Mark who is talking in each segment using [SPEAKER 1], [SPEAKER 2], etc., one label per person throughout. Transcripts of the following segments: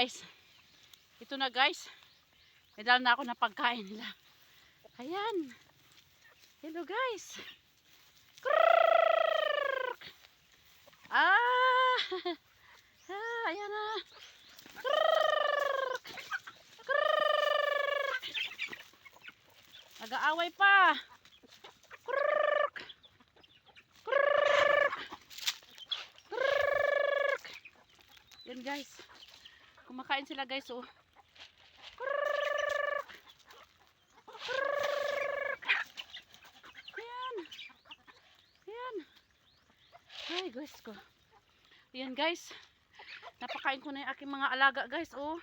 [SPEAKER 1] guys. Ito na guys. May dala na ako na pagkain nila. Ayan. Hello guys. Krrrr! Ah! Ayan na. Krrrr! Krrrr! Nag-aaway pa. Krrrr! Krrrr! Krrrr! Yan guys. Kumakain sila guys oh. Ayan. Ayan. Ay guys ko. Ayan guys. Napakain ko na yung aking mga alaga guys oh.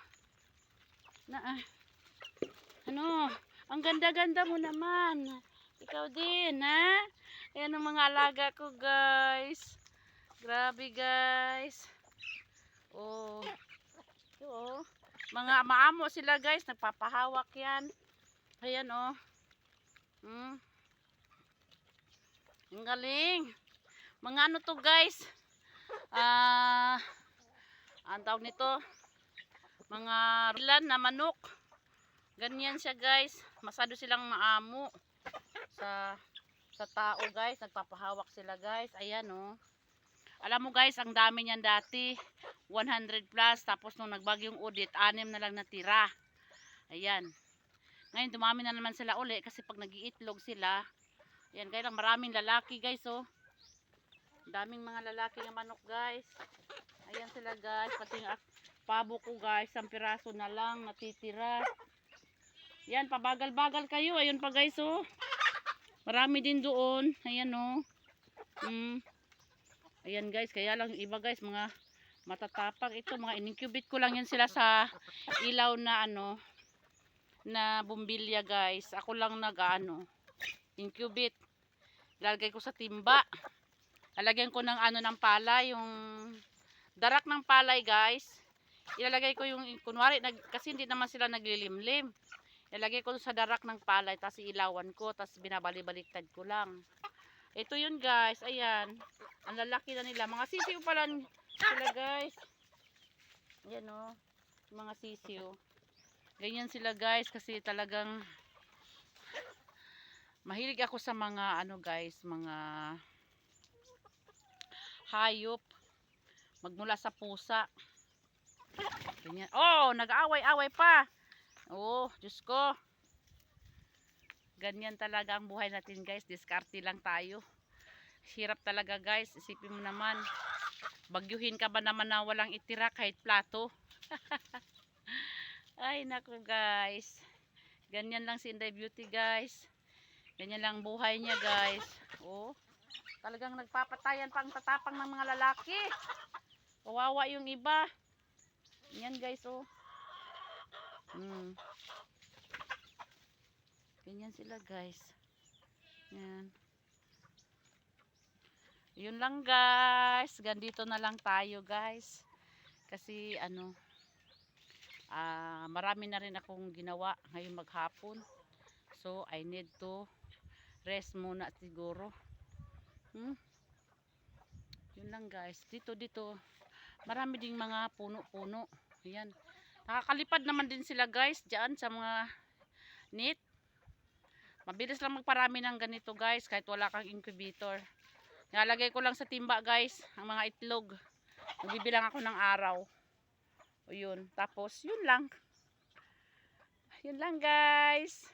[SPEAKER 1] Ano? Ang ganda-ganda mo naman. Ikaw din ha? Ayan ang mga alaga ko guys. Grabe guys. Oh. Ito oh. Mga maamo sila guys. Nagpapahawak yan. Ayan oh. Ang galing. Mga ano to guys. Ang tawag nito. Mga ilan na manok. Ganyan siya guys. Masado silang maamo. Sa tao guys. Nagpapahawak sila guys. Ayan oh. Alam mo guys, ang dami niyan dati. 100 plus. Tapos nung nagbagyong udit, 6 na lang natira. Ayan. Ngayon dumami na naman sila uli. Kasi pag nag-iitlog sila. Ayan guys, maraming lalaki guys oh. Daming mga lalaki ng manok guys. Ayan sila guys. Pati yung pabo ko guys. 1 piraso na lang natitira. Ayan, pabagal-bagal kayo. Ayun pa guys oh. Marami din doon. Ayan oh. Ayan guys, kaya lang iba guys, mga matatapang. Ito, mga in-incubate ko lang yan sila sa ilaw na ano, na bumbilya guys. Ako lang incubate. Lalagay ko sa timba. Lalagyan ko ng ano ng palay, yung darak ng palay guys. Ilalagay ko yung, kunwari, kasi hindi naman sila naglilimlim. Ilalagay ko sa darak ng palay, tapos ilawan ko, tapos binabali-baliktad ko lang. Ito yun guys, ayan. Ang lalaki na nila. Mga sisiw pala sila guys. Ayan o. Mga sisiw. Ganyan sila guys kasi talagang mahilig ako sa mga ano guys, mga hayop. Magmula sa pusa. Ganyan. Oh, nag-aaway-away pa. Oh, Diyos ko. Ganyan talaga ang buhay natin guys. Diskarte lang tayo. Hirap talaga guys. Isipin mo naman. Bagyuhin ka ba naman na walang itira kahit plato? Ay naku guys. Ganyan lang si Inday Beauty guys. Ganyan lang buhay niya guys. Oh, talagang nagpapatayan pang tatapang ng mga lalaki. Kawawa yung iba. Yan guys oh. Ganyan sila guys. Yan. Yun lang guys. Gandito na lang tayo guys. Kasi ano, marami na rin akong ginawa ngayon maghapon. So I need to rest muna siguro. Yun lang guys. Dito marami ding mga puno-puno. Ayan. Nakakalipad naman din sila guys diyan sa mga net. Mabilis lang magparami ng ganito guys kahit wala kang incubator. Nalagay ko lang sa timba guys ang mga itlog. Magbibilang ako ng araw. O yun. Tapos yun lang. Yun lang guys.